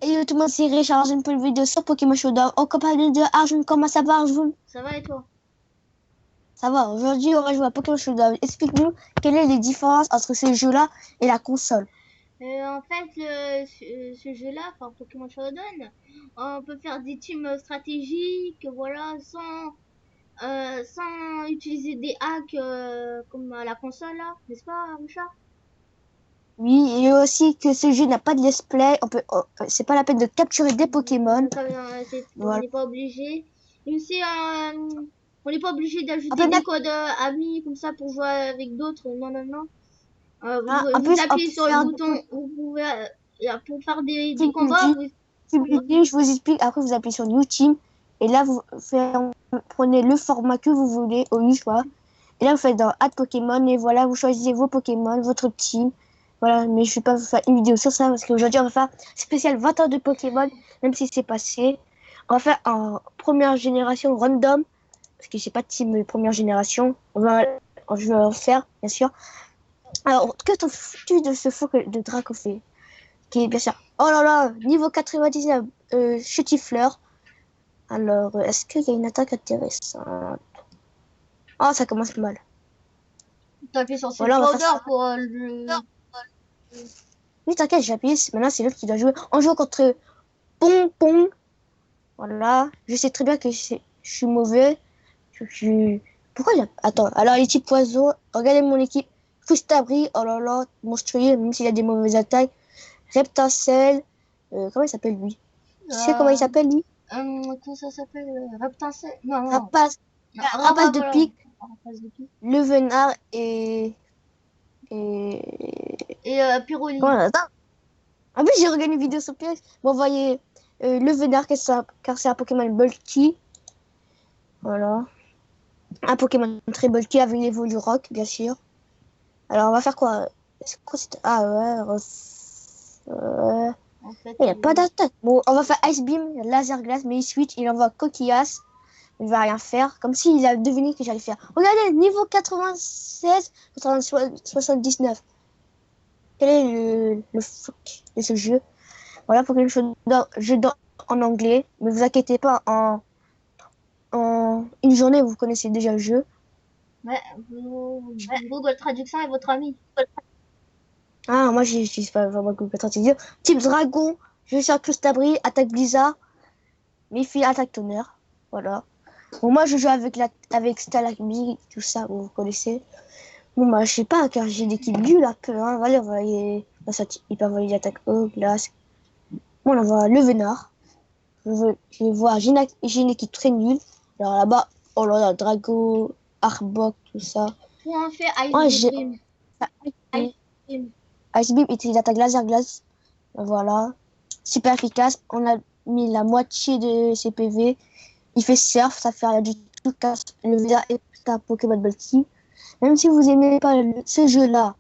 Et tout le monde s'est réchargé une petite vidéo sur Pokémon Showdown en compagnie de Arjun. Comment ça va, Arjun? Ça va et toi? Ça va, aujourd'hui on va jouer à Pokémon Showdown. Explique-nous quelles sont les différences entre ce jeu-là et la console. En fait, ce jeu-là, enfin Pokémon Showdown, on peut faire des teams stratégiques, voilà, sans utiliser des hacks comme à la console, là, n'est-ce pas, Richard? Oui, et aussi que ce jeu n'a pas de let's play. C'est pas la peine de capturer des Pokémon. On Voilà. n'est pas obligé. Et aussi, on n'est pas obligé On d'ajouter peut des mettre, codes amis comme ça pour jouer avec d'autres. Non, non, non. hein, en Vous plus, on appuyez peut sur le faire bouton, vous pouvez, pour faire des Team combats, Building. Team Building, je vous explique. Après, vous appuyez sur New Team. Et là, prenez le format que vous voulez au choix. Et là, vous faites dans Add Pokémon et voilà, vous choisissez vos Pokémon, votre team. Voilà, mais je ne vais pas vous faire une vidéo sur ça parce qu'aujourd'hui, on va faire spécial 20 ans de Pokémon, même si c'est passé. On va faire en première génération random parce que j'ai pas de team de première génération. Je vais en faire, bien sûr. Alors, que t'en-tu de ce faux de Dracofeu qui est bien sûr. Oh là là, niveau 99, Chutifleur. Alors, est-ce qu'il y a une attaque intéressante? Oh, ça commence mal. t'appuies sur cette Voilà, on va faire powder ça. pour le... Oui, t'inquiète, j'appuie. Maintenant, c'est l'autre qui doit jouer. On joue contre Pong Pong. Voilà. Je sais très bien que je suis mauvais. Pourquoi il y a... Attends, alors les types oiseaux. Regardez mon équipe. Fustabri, oh là là, monstrueux, même s'il a des mauvaises attaques. Reptacel. Comment il s'appelle lui? Tu sais comment il Euh, s'appelle lui? comment ça s'appelle? Reptincelle? Non, non. Rapace. Non, Rapace de voilà. pique. Rapace de pique. Le Venard et... Et Comment Pyroli. on attend? En plus, j'ai regardé une vidéo sur PS. Bon, voyez, le Venard, car c'est un Pokémon bulky. Voilà. Un Pokémon très bulky avec l'évolu rock, bien sûr. Alors, on va faire quoi? Ah ouais, En fait, il n'y a pas d'attaque. Bon, on va faire Ice Beam, Laser Glace, mais il switch, il envoie Coquillas. Il va rien faire. Comme s'il a deviné que j'allais faire. Regardez, niveau 96, 79. Quel est le fuck de ce jeu? Voilà, pour que je dors en anglais. Mais vous inquiétez pas, en une journée, vous connaissez déjà le jeu. ouais, Google Traduction est votre ami. Ah, moi, j'utilise pas vraiment Google Translate. Type Dragon, je suis un Custabri, attaque Blizzard, Miffy, attaque Tonnerre. Voilà. Bon, moi, je joue avec Stalagmi, tout ça, vous connaissez. Bon, bah, je sais pas, car j'ai des kills nuls un peu, hein. Voilà, on va y... il peut avoir des attaques eau, glace. Bon, on va le Venard. Je vais voir, j'ai une équipe très nulle. Alors là-bas, oh là là, Drago, Arbok, tout ça. Pour en faire Moi, Ice j'ai Beam. Ice Beam. Ice Beam utilise l'attaque laser glace. Voilà. Super efficace. On a mis la moitié de ses PV. Il fait surf, ça fait rien du tout. Car le Veda est un Pokémon Bulky. Même si vous aimez pas ce jeu-là,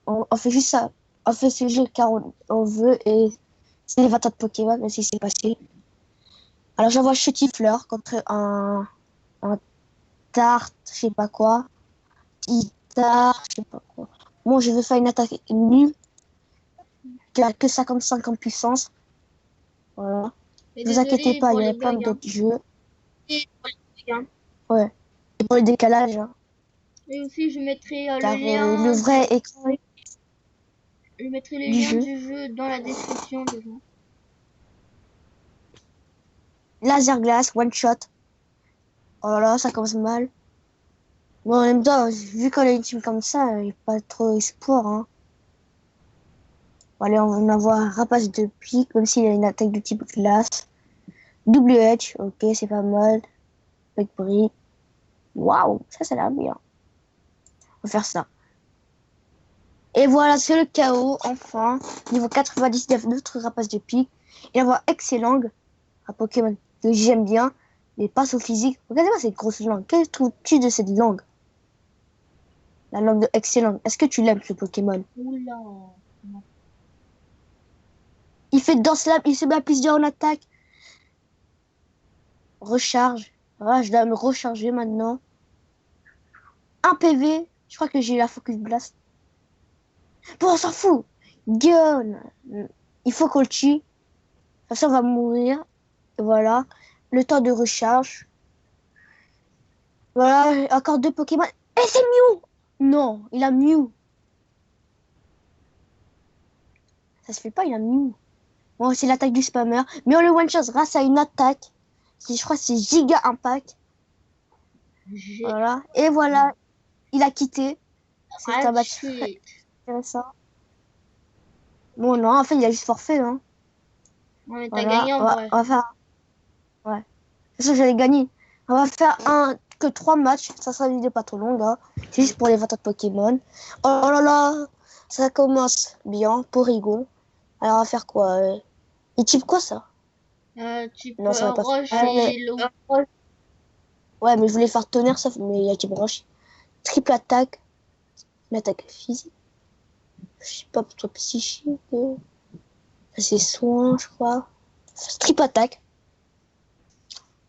on fait juste ça. On fait ce jeu car on veut et c'est les 20 ans de Pokémon, même si c'est passé. Alors j'envoie Chutifleur contre un tarte, je sais pas quoi. Tarte, je sais pas quoi. Bon, je veux faire une attaque nulle qui a que 55 en puissance. Voilà. Et Ne vous inquiétez désolé pas, il pour y les a plein bugs, hein. d'autres jeux. Hein. Ouais. Et pour le décalage, hein, Et aussi, je mettrai car le vrai écran je mettrai le du lien jeu, du jeu dans la description déjà. laser glace, one shot. Oh là là, ça commence mal. Bon, en même temps, vu qu'on a une team comme ça, il n'y a pas trop espoir. Hein. Bon, allez, on va avoir un rapace de pique, même s'il a une attaque de type glace. Double edge, ok, c'est pas mal. Avec brique. Waouh, ça a l'air bien. On va faire ça. Et voilà, c'est le chaos, enfin. Niveau 99, notre rapace de pique. Il envoie excellent, un Pokémon que j'aime bien, mais pas son physique. Regardez-moi cette grosse langue. Qu'est-ce que trouves-tu de cette langue? La langue de excellent. Est-ce que tu l'aimes, ce Pokémon? Oula. Il fait danse là, il se met à plusieurs en attaque. Recharge. Ah, je dois me recharger maintenant. Un PV. Je crois que j'ai eu la Focus Blast. Bon, on s'en fout. Gueule. Il faut qu'on le tue. Ça va mourir. Et voilà. Le temps de recharge. Voilà, encore 2 Pokémon. Et c'est Mew! Non, il a Mew. Ça se fait pas, il a Mew. Bon, c'est l'attaque du spammer. Mais on le one-shot grâce à une attaque. Je crois que c'est Giga Impact. J'ai Voilà. Et voilà, il a quitté. C'est un match très raté. intéressant. Bon, non, en fait, il a juste forfait. Hein. Ouais, mais t'as Voilà, gagné en vrai. on va faire. Ouais. C'est ça, j'allais gagner. On va faire que 3 matchs. Ça sera une vidéo pas trop longue. Hein. C'est juste pour les 20 de Pokémon. Oh là là, ça commence bien pour Rigo. Alors, on va faire quoi il type quoi ça? Tu Non, ça peux va pas. Roche Ah, et l'eau. ouais, mais je voulais faire tonnerre, ça, mais il y a qui branche. Triple attaque. Une attaque physique. Je sais pas, plutôt psychique. Ça, c'est soin, je crois. Triple attaque.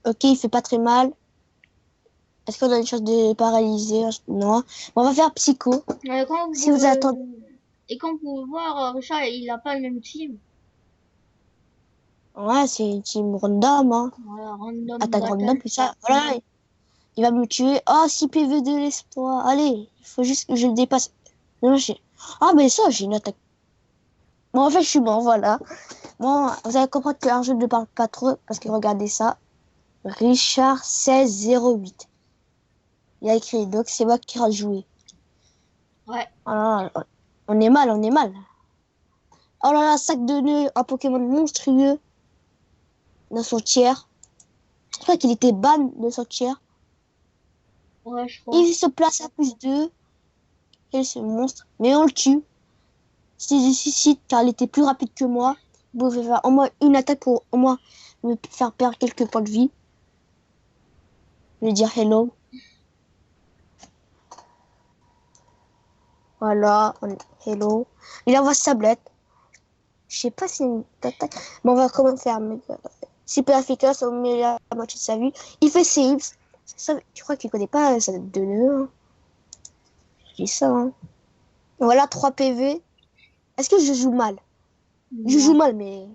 Ok, il fait pas très mal. Est-ce qu'on a une chance de paralyser? Non. Bon, on va faire psycho. Quand Si vous attendez. Et comme vous pouvez voir, Richard, il a pas le même team. Ouais, c'est une team random. Hein. Voilà, random Attaque random, battle. puis ça. Voilà. Il va me tuer. Oh, 6 PV de l'espoir. Allez, il faut juste que je le dépasse. Non, ah, mais ça, j'ai une attaque. Bon, en fait, je suis bon, voilà. Bon, vous allez comprendre qu'un jeu ne parle pas trop, parce que regardez ça. Richard 1608. Il a écrit, donc c'est moi qui a joué. Ouais. Oh là là, on est mal, on est mal. Oh là là, sac de nœuds, un Pokémon monstrueux dans son tiers. Je crois qu'il était ban de son tiers. Ouais, je crois. Il se place à +2. Et ce monstre. Mais on le tue. C'est du suicide car il était plus rapide que moi. Vous pouvez faire au moins une attaque pour au moins me faire perdre quelques points de vie. Je vais dire hello. Voilà, hello. Il envoie sa tablette. Je sais pas si c'est une attaque. Mais on va comment faire. Super efficace, on met la moitié de sa vie. Il fait saves. Ça, tu crois qu'il connaît pas ça de nœuds. Hein. Je dis ça. Hein. Voilà, 3 PV. Est-ce que je joue mal? Je joue Non. mal, mais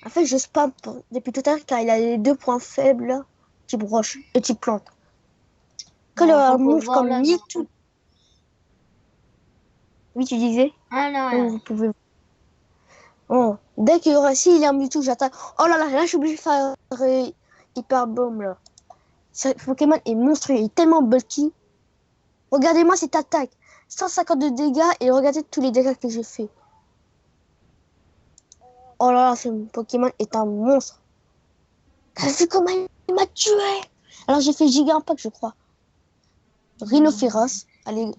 en fait, je spam depuis tout à l'heure car il a les 2 points faibles, là, type roche et type plante. Que Bon, le comme vous move voir comme là. Mewtwo. Oui, tu disais. Ah non, Donc, rien. vous pouvez. Oh. Dès qu'il y aura, s'il y a un Mewtwo, j'attaque. Oh là là, là, je suis obligé de faire hyper bomb là. Ce Pokémon est monstrueux, il est tellement bulky. Regardez-moi cette attaque. 152 dégâts et regardez tous les dégâts que j'ai fait. Oh là là, ce Pokémon est un monstre. T'as vu comment il m'a tué? Alors j'ai fait Giga Impact, je crois. Rhinophéros. Allez,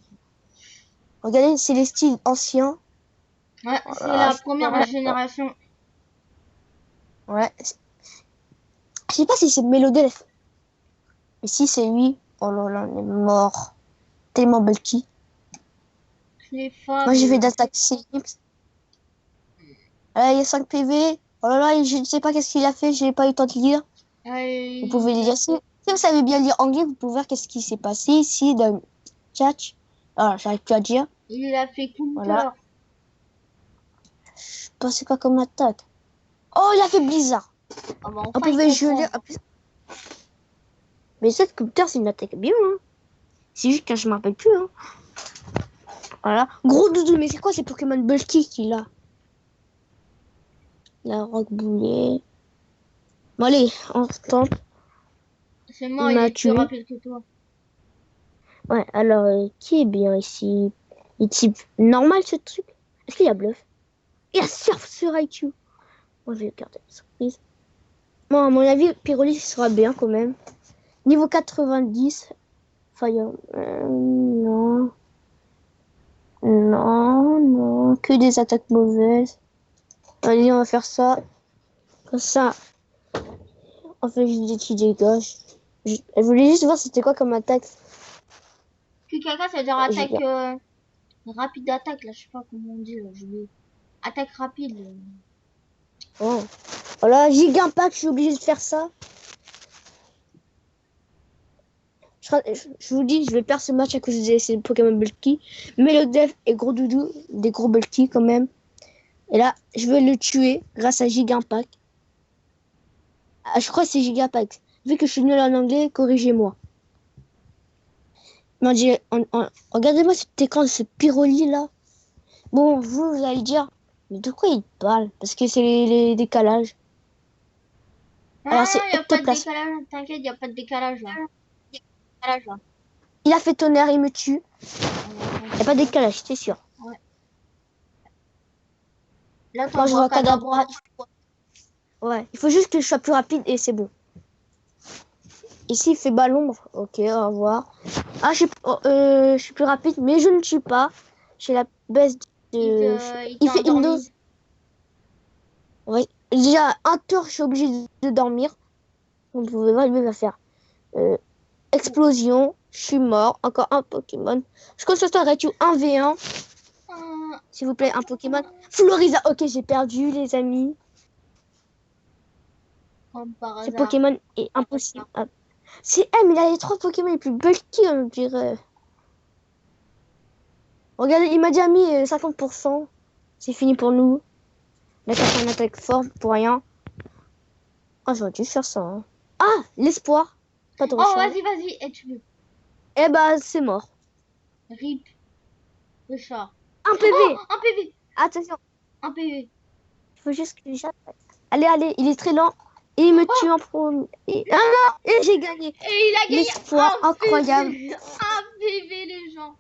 regardez, c'est les styles anciens. Ouais, c'est Voilà, la première génération. ouais. Je sais pas si c'est Mélodef. Mais si c'est lui, oh là là, on est mort. Tellement bulky. Les Moi j'ai fait fables. d'attaque Sims. Il y a 5 PV. Oh là là, je ne sais pas qu'est-ce qu'il a fait, j'ai pas eu le temps de lire. Vous pouvez lire. Si vous savez bien lire anglais, vous pouvez voir qu'est-ce qui s'est passé ici dans le chat. Ah, j'arrive plus à dire. Il a fait Voilà. Counter. Je pensais quoi comme attaque? Oh, il a fait Blizzard. Ah bah On enfin, il pouvait geler. comprend. Mais cette Counter, c'est une attaque bien. Hein. C'est juste que je me rappelle plus. Hein. Voilà. Gros doudou, mais c'est quoi ces Pokémon bulky qu'il a? La rock boulet. Bon, allez, on tente. C'est Il mort, il m'a est plus tué. rapide que toi. Ouais, alors, qui est bien ici? Il type normal ce truc? Est-ce qu'il y a bluff? Il y a surf sur IQ. Moi, je vais garder la surprise. Bon, à mon avis, Pyrolis sera bien quand même. Niveau 90. Fire. Non. Non, non. Que des attaques mauvaises. Allez, on va faire ça. Comme ça. On fait juste des petits dégâts. Je voulais juste voir c'était quoi comme attaque. Kikaka, ça veut dire J'ai attaque bien. rapide d'attaque, là, je sais pas comment on dit, là, j'ai oublié. Attaque rapide. Oh. Voilà, Giga Impact, je suis obligé de faire ça. Je vous dis, je vais perdre ce match à cause de ces Pokémon bulky. Mais le dev est gros doudou, des gros bulky quand même. Et là, je veux le tuer grâce à Gigampack. Ah, je crois que c'est Gigapack. Vu que je suis nul en anglais, corrigez-moi. Mais regardez-moi cet écran de ce pyroli là. Bon, vous allez dire, mais de quoi il parle? Parce que c'est les décalages. Alors Ah, c'est y a pas de ectoplasme. décalage, t'inquiète, y a pas de décalage là. Il a fait tonnerre, il me tue. Allez, Il n'y a pas de décalage, c'est sûr. ouais. Là, Moi, t'en je vois vois Kadabra. Kadabra. Ouais, il faut juste que je sois plus rapide et c'est bon. Ici, il fait ballon. Ok, au revoir. Ah, je suis plus rapide, mais je ne tue pas. J'ai la baisse de... Il Il t'a fait endormi. hypnose. Oui. Déjà, un tour, je suis obligé de dormir. Vous pouvez voir, il va faire euh, explosion. Je suis mort. Encore un Pokémon. Je compte sur toi, Raichu 1v1. Ah, S'il vous plaît, un Pokémon. Floriza. Ok, j'ai perdu, les amis. comme par Ce hasard. Pokémon est impossible. Ah. C'est M, il a les 3 Pokémon les plus bulky, on dirait. Regardez, il m'a déjà mis 50%. C'est fini pour nous. La carte en attaque forte pour rien. Ah, j'aurais dû faire ça. Hein. Ah, l'espoir. Pas de Oh, recharge. vas-y, vas-y. Et tu veux. Eh bah, c'est mort. Rip. Le chat. Un Oh, PV. un PV. Attention, Un PV. il faut juste que j'attaque. Allez, allez, il est très lent. Et il me tue Oh, en premier. Ah non, et j'ai gagné. et il a gagné L'espoir un incroyable. PV. Un PV, les gens.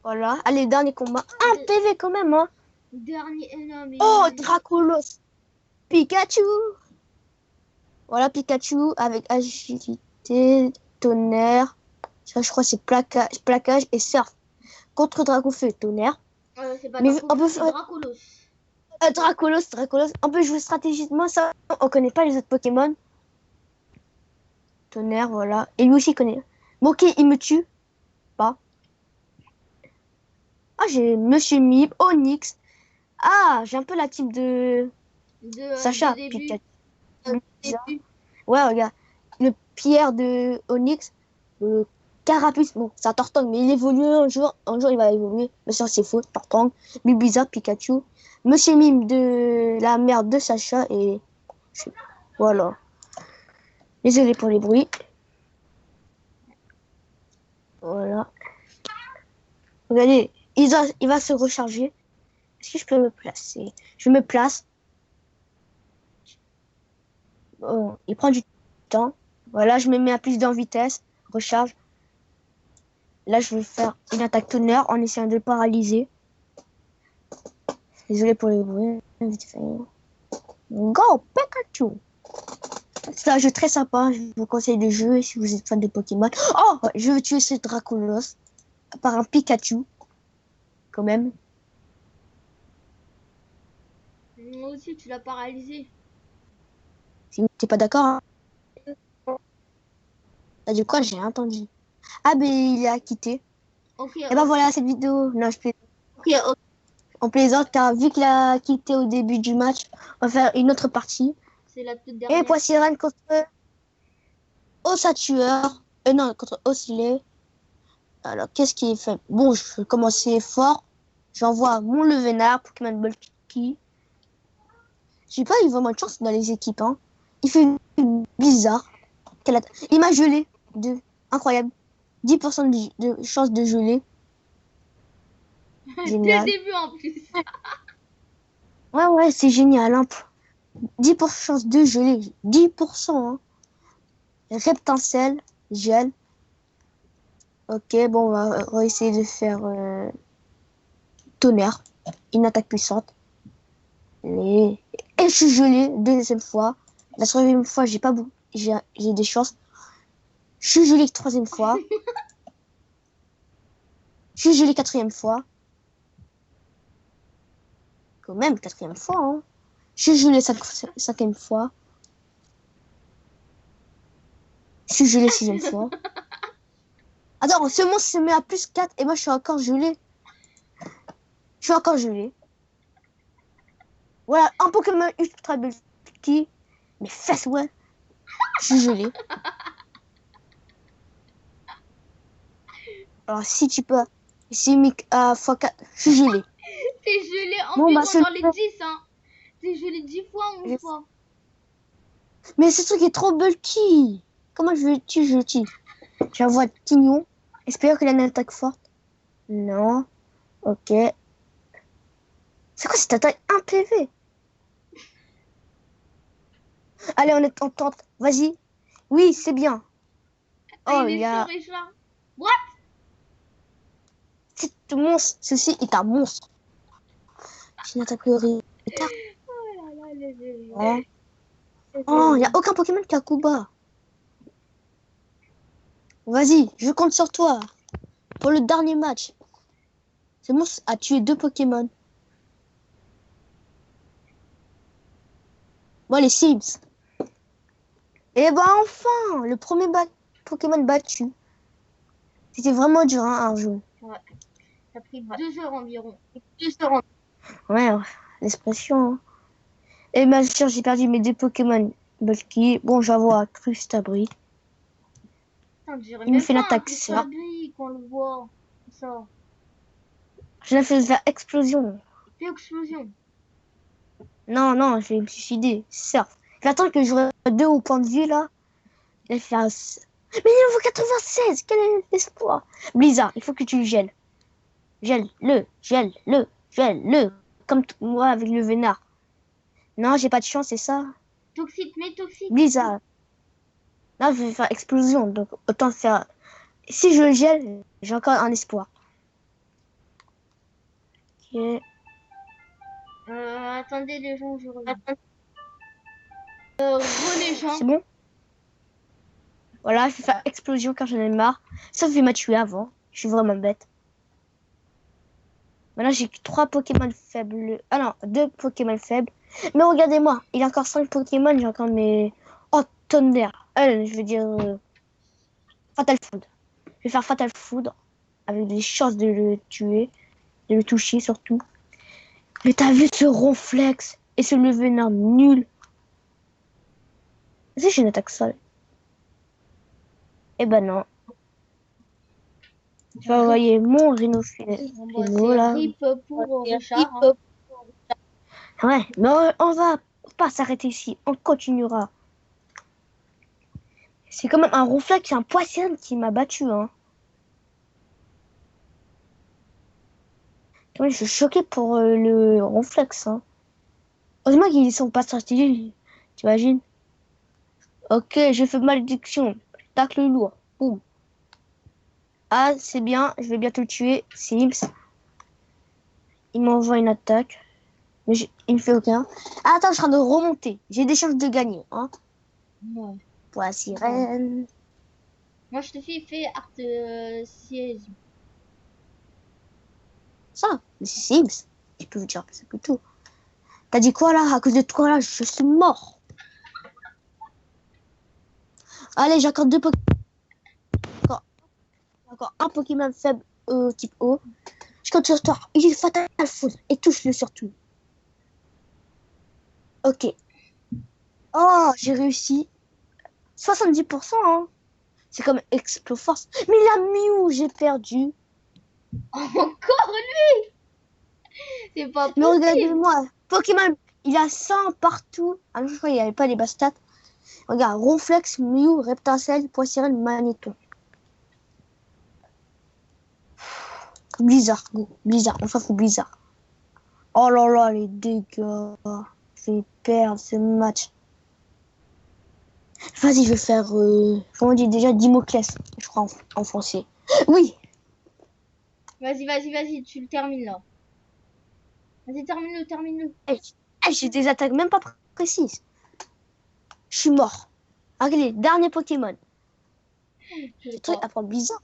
Voilà. Allez, dernier combat. Un De- PV quand même, hein. Dernier. Non, Oh, mais. Dracolos. Pikachu. Voilà, Pikachu avec agilité, tonnerre. Ça, je crois, c'est plaquage et surf. Contre Dracofeu, tonnerre. C'est pas Mais on Dracofeu, peut c'est faire Dracolos. Dracolos. On peut jouer stratégiquement, ça. On connaît pas les autres Pokémon. Tonnerre, voilà. Et lui aussi il connaît. Bon, ok, il me tue. Pas. Ah, j'ai Monsieur Mime, Onyx. Ah, j'ai un peu la type de De Sacha, début. Pikachu. Bizarre. Ouais, regarde. Le pierre de Onyx. Le Carapuce. Bon, c'est un Tortank, mais il évolue un jour. Un jour, il va évoluer. Mais ça, c'est faux. Tortank. Bibiza, Pikachu. Monsieur Mime de la mère de Sacha. Et voilà. Désolé pour les bruits. Voilà. Regardez, il va se recharger. Est-ce que je peux me placer? Je me place. Oh, il prend du temps. Voilà, je me mets à plus en vitesse. Recharge. Là, je vais faire une attaque tonnerre en essayant de le paralyser. Désolé pour les bruits. Vite fait. Go, Pikachu! C'est un jeu très sympa. Je vous conseille de jouer si vous êtes fan de Pokémon. Oh, je veux tuer ce Dracolos par un Pikachu. Quand même. Moi aussi, tu l'as paralysé. Si t'es pas d'accord, hein. T'as dit quoi? J'ai entendu. Ah, ben il a quitté. Ok, Et ben voilà cette vidéo. Non, je plaisante. On plaisante car vu qu'il a quitté au début du match, on va faire une autre partie. c'est la toute Et dernière. Poissy contre Ossatueur. Non, contre Oscillé. Alors, qu'est-ce qui est fait? Bon, je vais commencer fort. J'envoie mon Levénard, Pokémon Bulky. J'ai pas eu vraiment de chance dans les équipes. Hein. Il fait bizarre. Il m'a gelé. Incroyable. 10% de chance de geler. Dès le Génial. début en plus. Ouais, ouais, c'est génial. Hein. 10% de chance de geler. 10%. Hein. Reptincelle, gel. Ok, bon, on va essayer de faire tonnerre. Une attaque puissante. Et je suis gelé, deuxième fois. La troisième fois, j'ai pas beaucoup. J'ai des chances. Je suis gelé troisième fois. Je suis gelé quatrième fois. Quand même, quatrième fois. Hein. Je suis gelé cinquième fois. Je suis gelé sixième fois. Attends, ce monstre se met à plus 4 et moi je suis encore gelé. Je suis encore gelé. Voilà, un Pokémon ultra bulky. Mais fesses, ouais. Je suis gelé. Alors si tu peux. Si Mick à x4, je suis gelé. T'es gelé Bon, bah, environ dans les 10, hein. T'es gelé 10 fois, 11 fois. Mais ce truc est trop bulky. Comment je le tue, je le tue. J'envoie Tignon. Espère qu'il a une attaque forte. Non. Ok. C'est quoi cette attaque? Un PV. Allez, on est en tente. Vas-y. Oui, c'est bien. Ah, Oh, il il est y a... chaud, Richard. What? C'est un monstre. Ceci est un monstre. C'est une attaque retard. Oh là là, les Oh, oh, il n'y a aucun Pokémon qui a Kuba. Vas-y, je compte sur toi. Pour le dernier match. Ce monstre a tué 2 Pokémon. Bon, les Sims. Et ben enfin, le premier Pokémon battu. C'était vraiment dur hein, à jouer. Ouais. Ça a pris 2 heures environ. Ouais, l'expression. Hein. Et bien sûr, j'ai perdu mes 2 Pokémon bulky. Bon, j'avoue, Crustabri. Putain, je dirais Il me même fait pas un l'attaque, ça. gris quand on le voit. Ça. Je l'ai fait faire explosion. Fait explosion. Non, non, je vais me suicider. Certes. J'attends que j'aurai 2 au point de vue, là. Il va faire... Mais il en faut 96. Quel est l'espoir? Blizzard, il faut que tu le gèles. Gèle-le, gèle-le, gèle-le. Comme moi avec le vénard. Non, j'ai pas de chance, c'est ça. Toxique, mais toxique. Blizzard. Là, je vais faire explosion. Donc, autant faire... Si je le gèle, j'ai encore un espoir. Ok. Attendez les gens, je reviens. Les gens. C'est bon? Voilà, je vais faire explosion car j'en ai marre. Sauf qu'il m'a tué avant. Je suis vraiment bête. Maintenant, j'ai 3 Pokémon faibles. Ah non, 2 Pokémon faibles. Mais regardez-moi, il y a encore 5 Pokémon. J'ai encore mes... Oh, Thunder. Je veux dire... Fatal Food. Je vais faire Fatal Food. Avec des chances de le tuer. De le toucher surtout. Mais t'as vu ce ronflex et ce lever nul. Si j'ai une attaque seule. Eh ben non. Tu vas envoyer mon Rhino là. RIP pour Richard. Hein. Ouais, mais on va pas s'arrêter ici. On continuera. C'est quand même un ronflex, un poisson qui m'a battu. Hein. Ouais, je suis choquée pour le ronflex. Hein. Heureusement qu'ils sont pas stratégiques. T'imagines? Ok, j'ai fait malédiction. Tacle lourd. Boum. Ah, c'est bien. Je vais bientôt le tuer. Sims. Il m'envoie une attaque. Mais il me fait aucun. Ah, attends, je suis en train de remonter. J'ai des chances de gagner. Hein. Ouais. Pour la sirène. Moi, je te fais art siège. Ça, mais c'est Sims. Je peux vous dire ça plutôt. T'as dit quoi là? À cause de toi là, je suis mort. Allez, j'ai encore 2 Pokémon. Encore un Pokémon faible type O. Je compte sur toi. Il est fatal foudre. Et touche-le surtout. Ok. Oh, j'ai réussi. 70%, hein. C'est comme Exploforce. Mais la Mew, j'ai perdu. Encore lui. C'est pas Mais possible. regardez-moi. Pokémon, il a 100 partout. Ah non, je crois qu'il n'y avait pas les basses stats. Regarde, Ronflex, Mew, Reptincelle, Poissirène, Magnéton. Blizzard, go. Blizzard, on s'en fout Blizzard. Oh là là, les dégâts. Je vais perdre ce match. Vas-y, je vais faire, comment on dit déjà, Dimoclès, je crois en français. Oui. Vas-y, tu le termines là. Vas-y, termine-le. Hey, j'ai des attaques même pas précises. Je suis mort. Regardez, dernier Pokémon. Le truc à prendre Blizzard.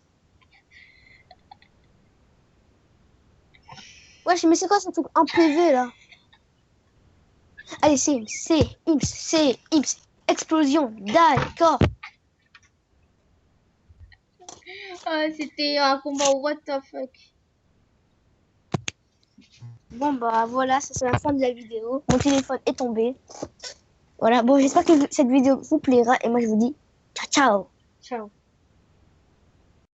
Wesh, mais c'est quoi ce truc en PV là? Allez, c'est Imps. Explosion, d'accord. C'était un combat what the fuck. Bon bah voilà, c'est la fin de la vidéo. Mon téléphone est tombé. Voilà, bon j'espère que cette vidéo vous plaira et moi je vous dis ciao ciao. Ciao.